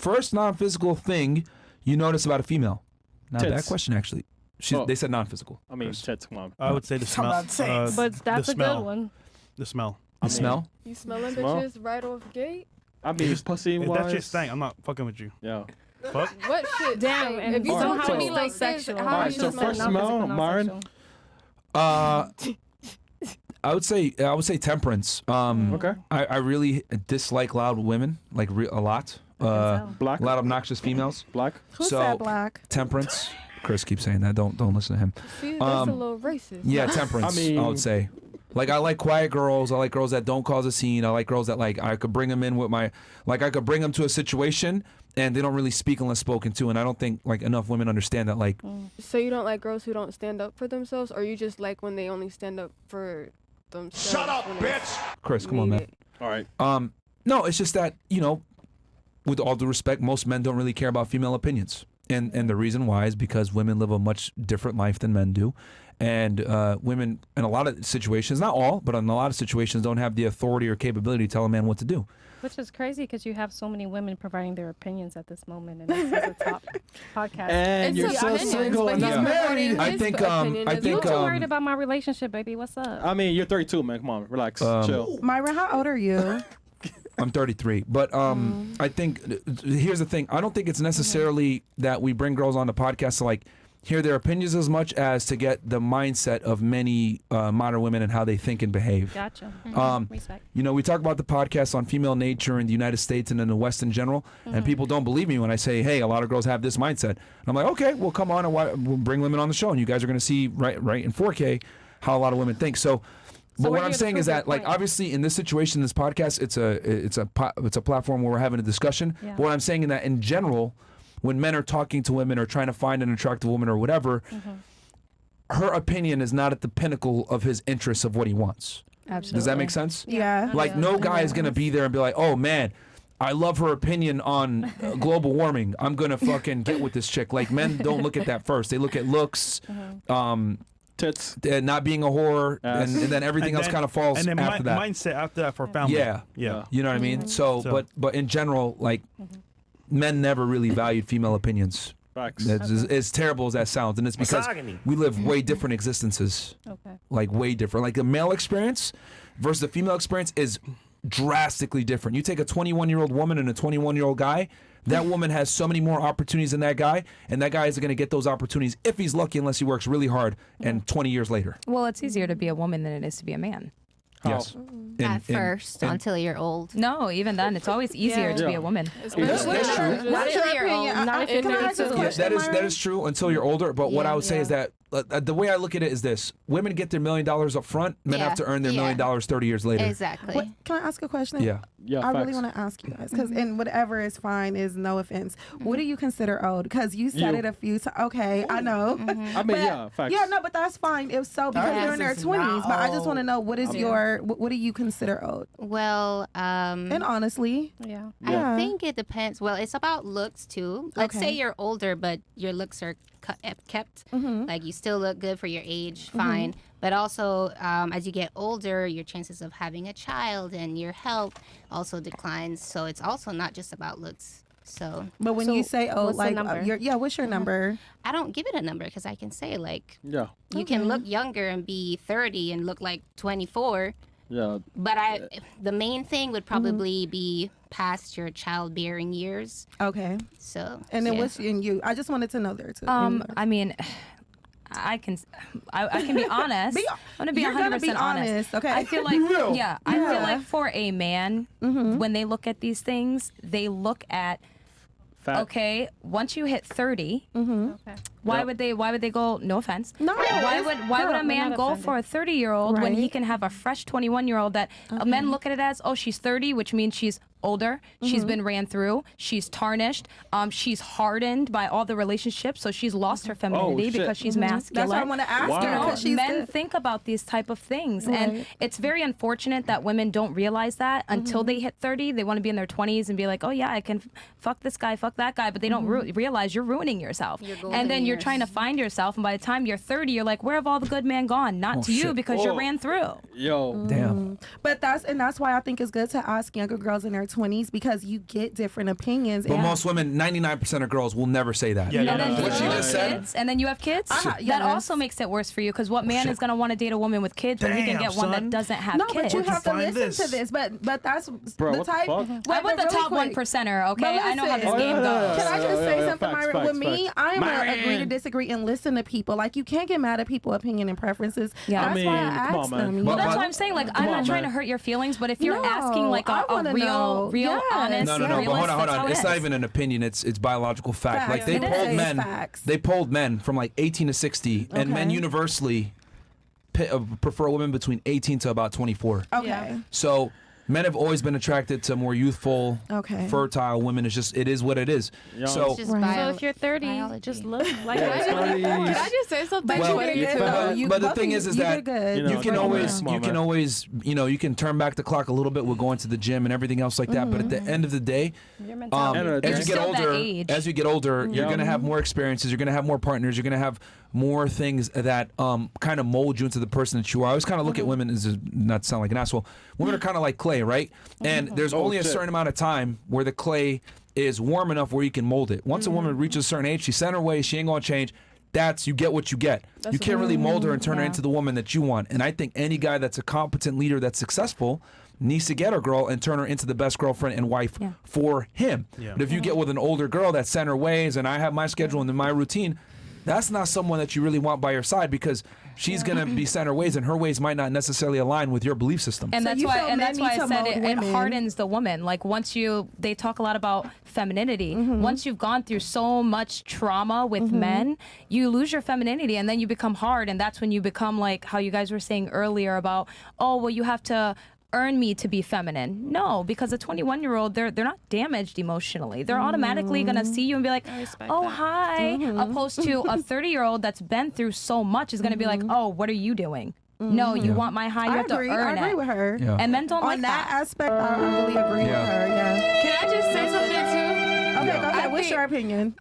first non-physical thing you notice about a female? Not a bad Tits. question, actually. They said non-physical. I mean, first. tits, come on. I would say the smell. But that's the a smell. good one. The smell. The smell? You smelling Smell? bitches right off gate? I mean, pussy If wise. that's your thing, I'm not fucking with you. Yeah. Fuck. What shit? Damn, Like, and if you somehow talk to me it's like still this, sexual. how Alright, you so smell? first Non-physical, smell, non-sexual. I would say temperance. Okay. I really dislike loud women, like a lot. Black. A lot of obnoxious females. Black. Who So- said black? Temperance. Chris keeps saying that. Don't listen to him. See, that's a little racist. Yeah, temperance. I mean- I would say. Like, I like quiet girls. I like girls that don't cause a scene. I like girls that, like, I could bring them in with my, like, I could bring them to a situation and they don't really speak unless spoken to. And I don't think, like, enough women understand that, like, So you don't like girls who don't stand up for themselves, or you just like when they only stand up for themselves? Shut up, bitch! Chris, come on, man. All right. No, it's just that, you know, with all due respect, most men don't really care about female opinions. And the reason why is because women live a much different life than men do. And women, in a lot of situations, not all, but in a lot of situations, don't have the authority or capability to tell a man what to do. Which is crazy because you have so many women providing their opinions at this moment, and this is a top podcast. And you're It's so opinions, single but and he's not promoting married. I his think, opinion I as think, You well. too worried about my relationship, baby. What's up? I mean, you're 32, man. Come on, relax, chill. Myra, how old are you? I'm 33, but I think here's the thing. I don't think it's necessarily that we bring girls on the podcast to like hear their opinions as much as to get the mindset of many modern women and how they think and behave. Gotcha. Respect. You know, we talk about the podcast on female nature in the United States and in the West in general, and people don't believe me when I say, hey, a lot of girls have this mindset. And I'm like, okay, well, come on, and we'll bring women on the show, and you guys are going to see right in 4K how a lot of women think. So but we're what here I'm to saying is prove your that, like, point. obviously in this situation, this podcast, it's a platform where we're having a discussion. Yeah. But what I'm saying is that in general, when men are talking to women or trying to find an attractive woman or whatever, her opinion is not at the pinnacle of his interests of what he wants. Absolutely. Does that make sense? Yeah. Like, no guy is gonna be there and be like, oh man, I love her opinion on global warming. I'm gonna fucking get with this chick. Like, men don't look at that first. They look at looks, Tits. not being a whore, and then everything else kind of falls and then after that. mindset after that for family. Yeah. Yeah. You know what I mean? So, but in general, like, men never really valued female opinions. Facts. As terrible as that sounds, and it's because we live way different existences. Okay. Like, way different. Like, the male experience versus the female experience is drastically different. You take a 21-year-old woman and a 21-year-old guy, that woman has so many more opportunities than that guy, and that guy isn't going to get those opportunities if he's lucky, unless he works really hard and 20 years later. Well, it's easier to be a woman than it is to be a man. Yes. At first, until you're old. No, even then, it's always easier to be a woman. That's true. What's your opinion? Not if you're Can I ask 32. a Yeah, question, that Myra? is true until you're older. But what I would say is that the way I look at it is this: women get their $1 million up front, men have to earn their $1 million 30 years later. Exactly. What, can I ask a question? Yeah. Yeah, I really facts. want to ask you guys because, and whatever is fine is no offense. What do you consider old? Because you said You. it a few times. Okay, I know. I mean, But- yeah, facts. Yeah, no, but that's fine. If so, because Yes. they're in their 20s. But I just want to know what is your, what do you consider old? Well, And honestly, Yeah. Yeah. I think it depends. Well, it's about looks too. Let's Okay. say you're older, but your looks are kept. Mm-hmm. Like you still look good for your age, fine. But also, as you get older, your chances of having a child and your health also declines. So it's also not just about looks. So but when So you say old, what's the like, number? what's your number? I don't give it a number because I can say like Yeah. you can look younger and be 30 and look like 24. Yeah. But the main thing would probably be past your childbearing years. Okay. So And then yeah. what's in you? I just wanted to know there too. I mean, I can be honest. Be- I'm gonna be you're 100% gonna be honest. honest, okay? I feel like yeah, I feel like for a man, Mm-hmm. when they look at these things, they look at Fat. okay, once you hit 30, Okay. why Yep. would they go? No offense. No, Why it's- would girl, a we're man not go offended. for a 30-year-old when he Right. can have a fresh 21-year-old that men look at it as, oh, she's 30, which means she's older, she's been ran through, she's tarnished, she's hardened by all the relationships, so she's lost her femininity shit. because she's masculine. That's why I want to ask Wow. her. You know, 'cause she's men good. think about these type of things, and Right. it's very unfortunate that women don't realize that until they hit 30. They want to be in their 20s and be like, oh yeah, I can fuck this guy, fuck that guy, but they don't realize you're ruining yourself. golden And then you're years. trying to find yourself, and by the time you're 30, you're like, where have all the good men gone? Not to you shit. because you're Oh. ran through. Yo. Damn. But that's why I think it's good to ask younger girls in their 20s because you get different opinions. But and most women, 99% of girls will never say that. Yeah, And yeah, then yeah. What she you just have said? kids, and then you have kids. yes. That also makes it worse for you because what man is going to want to date a woman with kids when he can Damn, get one that son. doesn't have no, kids? but you Where'd you have to find listen this? to this. But that's Bro, the what the type. fuck? Wait, I'm with but the really top one quick. percenter. Okay, But I know how this listen, game goes. Can I just say something, Facts, Myron? With me, facts. I'm gonna agree to Myron. disagree and listen to people. Like you can't get mad at people's opinion and preferences. Yeah. That's I mean, why I come on, asked man. them. you Well, That's know? what I'm saying. Like, Come I'm not on, trying man. to hurt your feelings, but if you're No, asking like I a wanna real, know. real, Yes. honest, No, but realist, hold that's on. how It's it not is. even an opinion. It's biological fact. Facts. Like they It polled is. men. Facts. They polled men from like 18 to 60, and men Okay. universally prefer women between 18 to about 24. Okay. Yeah. So men have always been attracted to more youthful, Okay. fertile women. It's just it is what it is. Yeah. So It's just Right. So if you're 30, biology. just look like Yeah, that. Can I just say something? Well, you did good, yeah, though. but- You but the both thing of is you that did good. You know, you can come on, always man. you can always you can turn back the clock a little bit with going to the gym and everything else like that. But at the end of the day, Your mentality. End of the as day. you You're get still that older, age. you're gonna have more experiences. You're gonna have more partners. You're gonna have more things that kind of mold you into the person that you are. I always kind of look at women as not to sound like an asshole. Women are kind of like clay, right? And there's only a shit. certain amount of time where the clay is warm enough where you can mold it. Once a woman reaches a certain age, she's set her way. She ain't gonna change. You get what you get. You can't really mold her and turn her into the woman that you want. And I think any guy that's a competent leader that's successful needs to get a girl and turn her into the best girlfriend and wife for him. Yeah. But if you get with an older girl that's set in her ways and I have my schedule and my routine, that's not someone that you really want by your side because she's gonna be set in her ways and her ways might not necessarily align with your belief system. And So that's you why, feel and men that's why need I to said mold it women. hardens the woman. Like they talk a lot about femininity. Mm-hmm. Once you've gone through so much trauma with men, you lose your femininity, and then you become hard, and that's when you become like how you guys were saying earlier about, oh, well, you have to earn me to be feminine. No, because a 21-year-old, they're not damaged emotionally. They're automatically gonna see you and be like, respect oh, that. hi, opposed to a 30-year-old that's been through so much is gonna be like, oh, what are you doing? No, you want my high, you I have agree. to earn I agree it. with her. Yeah. And men don't On like that that. aspect, I really agree Yeah. with her. Yeah. Can I just say something too? Okay, go ahead. I What's think- your opinion?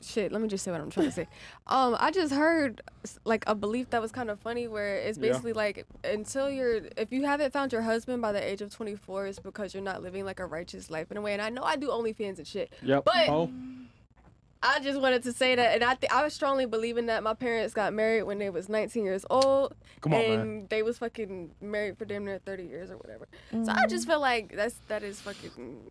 Shit. Let me just say what I'm trying to say. I just heard like a belief that was kind of funny, where it's Yeah. basically like if you haven't found your husband by the age of 24, it's because you're not living like a righteous life in a way. And I know I do OnlyFans and shit. Yep. But Oh, I just wanted to say that, and I was strongly believing that. My parents got married when they was 19 years old, Come on, and man. they was fucking married for damn near 30 years or whatever. So I just feel like that is fucking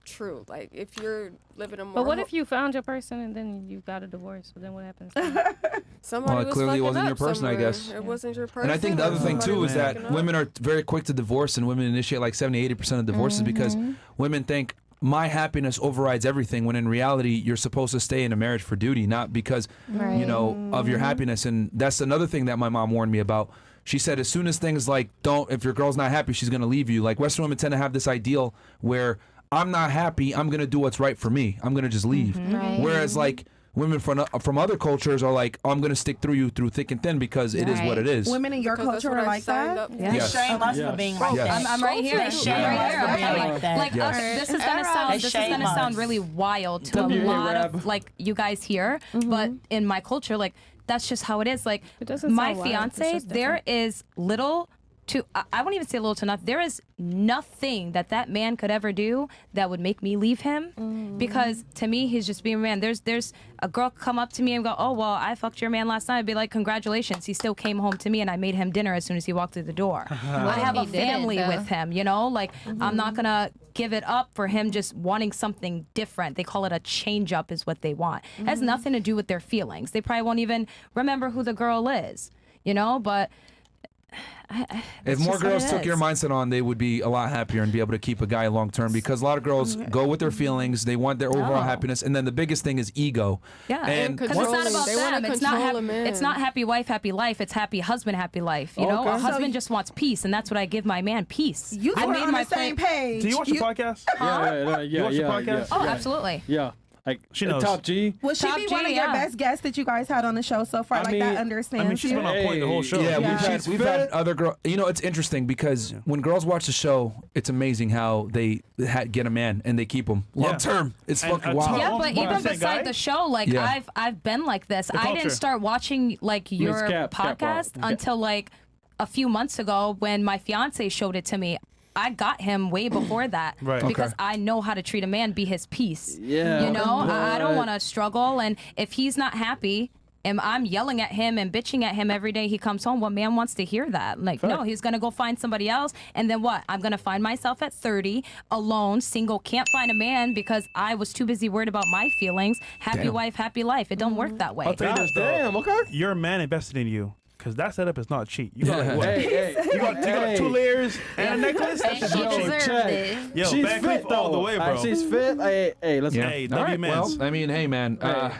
true. Like if you're living a more, But what if you found your person and then you got a divorce? So then what happens? then? somebody Well, it was clearly fucking wasn't up your person, I somewhere. guess. It wasn't your person. And I think the other thing Somebody too was is that fucking up. women are very quick to divorce and women initiate like 70-80% of divorces because women think my happiness overrides everything when in reality you're supposed to stay in a marriage for duty, not because of your happiness. And that's another thing that my mom warned me about. She said as soon as things like if your girl's not happy, she's gonna leave you. Like Western women tend to have this ideal where I'm not happy, I'm gonna do what's right for me. I'm gonna just leave. Right. Whereas like women from other cultures are like, I'm gonna stick through you through thick and thin because it is what it is. Women in your Because that's culture what are I like signed that? up for. Yeah. Yes. Shame us Yes. for being like Yes. that. I'm right here. They shame I'm right us here. for being Okay. like that. Like Yes. this is gonna They sound shame us. really wild to a W, lot Arab. of like you guys here, but in my culture, like that's just how it is. Like It doesn't my sound wild. It's fiance, just there different. is little to I won't even say little to nothing. There is nothing that man could ever do that would make me leave him, because to me he's just being a man. There's a girl come up to me and go, oh well, I fucked your man last night. I'd be like, congratulations. He still came home to me and I made him dinner as soon as he walked through the door. I have he a didn't, family though? with him, like I'm not gonna give it up for him just wanting something different. They call it a change up is what they want. It has nothing to do with their feelings. They probably won't even remember who the girl is, but If more girls took your mindset on, they would be a lot happier and be able to keep a guy long term because a lot of girls go with their feelings. They want their overall happiness. And then the biggest thing is ego. Yeah, And because it's not about They wanna them. It's not control a man. it's not happy wife, happy life. It's happy husband, happy life. You know, Okay. a husband just wants peace, and that's what I give my man: peace. You two I are made on my the same plate- page. Do you watch the podcast? yeah. watch the podcast? Oh, absolutely. Yeah. Like She knows. Top G. Would she Top be G, one of your yeah. best guests that you guys had on the show so far? I Like mean- that understands she's you? been on point the whole show. Yeah, Yeah. we've had other girls. It's interesting because when girls watch the show, it's amazing how they get a man and they keep him long term. It's And fucking a wild. ton- Yeah, Oh, but what, even that beside guy? the show, like Yeah. I've been like this. I culture. didn't start watching like your Cap, podcast Cap, until like a few months ago when my fiance showed it to me. I got him way before that Right. because Okay. I know how to treat a man, be his peace. Yeah. You know, I don't But- want to struggle. And if he's not happy, and I'm yelling at him and bitching at him every day he comes home, what man wants to hear that? Like, no, he's going to go find somebody else. And then what? I'm going to find myself at 30, alone, single, can't find a man because I was too busy worried about my feelings. Happy Damn. wife, happy life. It don't work that way. I'll tell you God this though. damn. Okay. Your man invested in you. Because that setup is not cheap. You got like what? Hey, You got 2 layers and a necklace? And That's she not cheap. deserved check. it. Yo, she's Van fit Cleef though. all the way, bro. She's fit. Hey, let's Yeah. Hey, All W right, Mans. well, I mean, hey, man,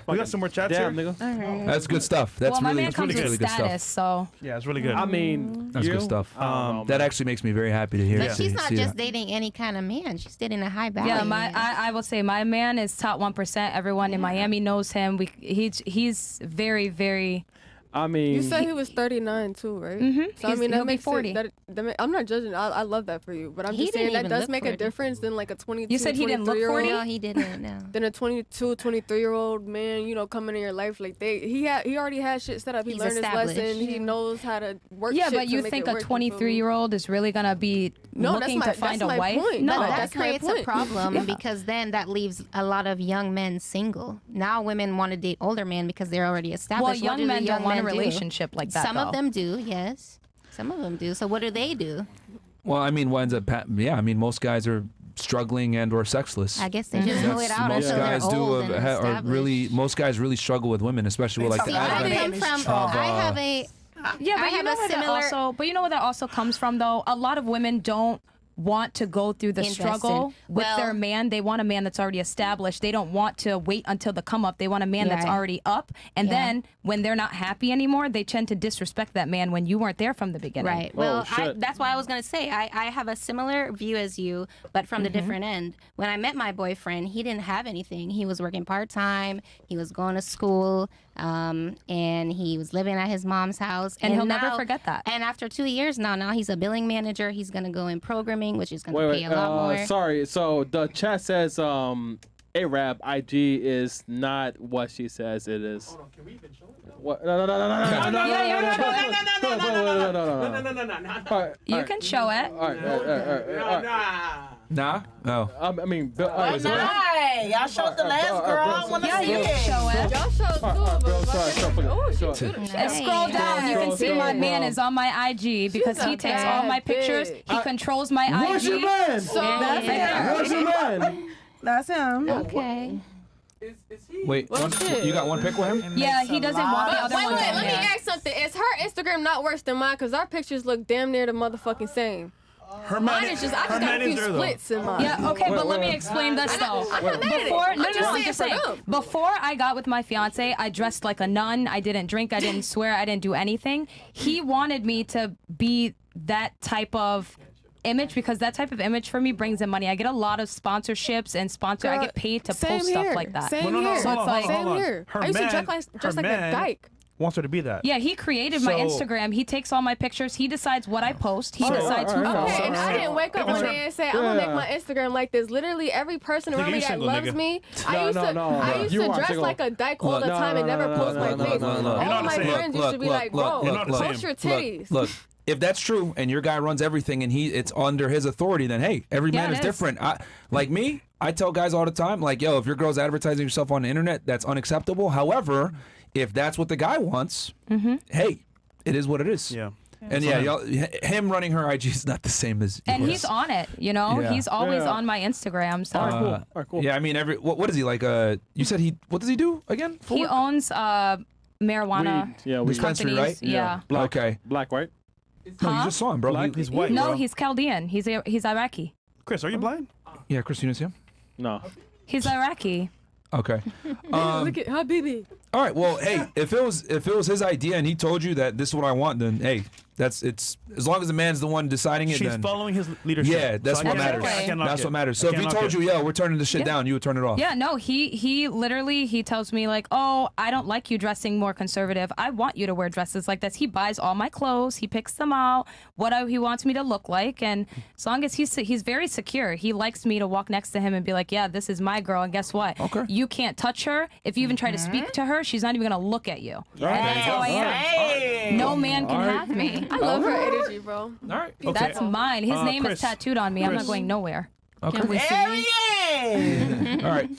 We got some more chats Damn, here. nigga. that's good stuff. That's well, my really, man comes really with good status, stuff. so Yeah, it's really good. I mean, That's you? good stuff. I don't know, That man. actually makes me very happy to hear. But she's not see just that. dating any kind of man. She's dating a high value. yeah, man. I will say my man is top 1%. Everyone in Miami knows him. He's very, very. I mean, You said he was 39 too, right? So I He's- mean, he'll that be makes 40. it. I'm not judging. I love that for you, but I'm He just saying didn't that even does look make a 40. difference than like a 22, You said he didn't look 23-year-old. 40? No, he didn't. No. Than a 22, 23-year-old man, you know, coming in your life like he already had shit set up. He He's learned his lesson. established. He knows how to work. Yeah, shit but to you make think it a work, you feel me? 23-year-old is really gonna be No, that's looking my- to find that's a my wife? point. No, But that that's my creates a point. problem because then that leaves a lot of young men single. Now women want to date older men because they're already established. well, What young do the men don't want a men do? relationship like that. Some of though. them do, yes. Some of them do. So what do they do? Well, I mean, what ends up, yeah, I mean, most guys are struggling and or sexless. I guess they just pull it That's- out most until guys they're do old and are really established. most guys really struggle with women, especially with like the See, I advent come from. of, I have a. Yeah, but I you have know a where similar. that also, but you know where that also comes from though. A lot of women don't want to go through the Invest in- struggle with well- their man. They want a man that's already established. They don't want to wait until the come up. They want a man that's Right. already up. And Yeah. then when they're not happy anymore, they tend to disrespect that man when you weren't there from the beginning. Right. Well, shit. that's why I was going to say I have a similar view as you, but from the different end. When I met my boyfriend, he didn't have anything. He was working part-time. He was going to school, and he was living at his mom's house. And he'll never now- forget that. And after 2 years now he's a billing manager. He's going to go in programming, which is going to Wait, pay a lot more. sorry. So the chat says Arab IG is not what she says it is. Hold on, can we even show it? What? No. You can show it. All right. nah. Oh, I mean, Bill, all right, Hey, y'all showed the last girl. I want to Yeah, see you it. can show it. Y'all showed two of bro, them. sorry, Oh, sorry. she beautiful. And scroll down, you can see my Bro. man is on my IG because She's he a takes all bad my pictures. bitch. He controls my Where's your IG. man? So That's him. Where's your man? That's him. Okay. wait, shit. you got one pic with him? Yeah, he doesn't want the But other wait, ones on let me there. ask something. Is her Instagram not worse than mine? Because our pictures look damn near the motherfucking same. Her Mine man, is just, I her just got man a is few there though. splits in mine. Yeah, okay, but let me wait. explain this though. I'm not mad at it. Before, I'm no, just I'm saying just for saying. them. Before I got with my fiance, I dressed like a nun. I didn't drink. I didn't swear. I didn't do anything. He wanted me to be that type of image because that type of image for me brings in money. I get a lot of sponsorships and I get paid to Same post here. stuff like that. Same Well, no, here. no, So hold it's on, like- hold on, Same hold on. here. Her I used to man- dress her like a man dyke. wants her to be that. Yeah, he created my So- Instagram. He takes all my pictures. He decides what I post. He decides who alright, posts. Okay, and I didn't wake up If it's one her- day and say, I'm going to Yeah. make my Instagram like this. Literally, every person around Nigga, me you that single, loves nigga. me, I No, used no, to, no, I no. used You to are dress single. like a dyke all Look, the no, time and no, never no, post no, my no, face. no, no, no. You're All not my the same. friends used to be like, bro, You're not the post same. your titties. Look, if that's true and your guy runs everything and it's under his authority, then hey, every Yeah, man it is is. different. Like me, I tell guys all the time, like, yo, if your girl's advertising herself on the internet, that's unacceptable. However, if that's what the guy wants, hey, it is what it is. Yeah. And yeah, him running her IG is not the same as And yours. he's on it, you know? Yeah. He's always Yeah. on my Instagram. So Cool. All right, cool. Yeah, I mean, what is he like? You said what does he do again? For he work? owns marijuana Weed. Yeah, we Dispensary, companies. right? Yeah. Black. Okay. Black, right? No, you Huh? just saw him, bro. Black? He's white, No, bro. he's Chaldean. He's Iraqi. Chris, are you blind? Yeah, Chris, you see him? No. He's Iraqi. Okay. Look at Habibi. All right. Well, hey, if it was his idea and he told you that this is what I want, then hey, it's as long as the man's the one deciding it. She's then following his leadership. yeah, that's So I what can't- matters. I can't knock That's it. what matters. So I if he can't told knock you, it. yo, we're turning this shit down, you would turn it off. Yeah, no, he literally he tells me like, "Oh, I don't like you dressing more conservative. I want you to wear dresses like this." He buys all my clothes. He picks them out, he wants me to look like, and as long as he's very secure. He likes me to walk next to him and be like, "Yeah, this is my girl." And guess what? Okay. You can't touch her. If you even try to speak to her, she's not even gonna look at you. And that's how I am. Hey. No man can have me. me. I love her energy, bro. All right. That's mine. His name Chris. is tattooed on me. I'm not Chris. going nowhere. Okay. Hell yeah! All right.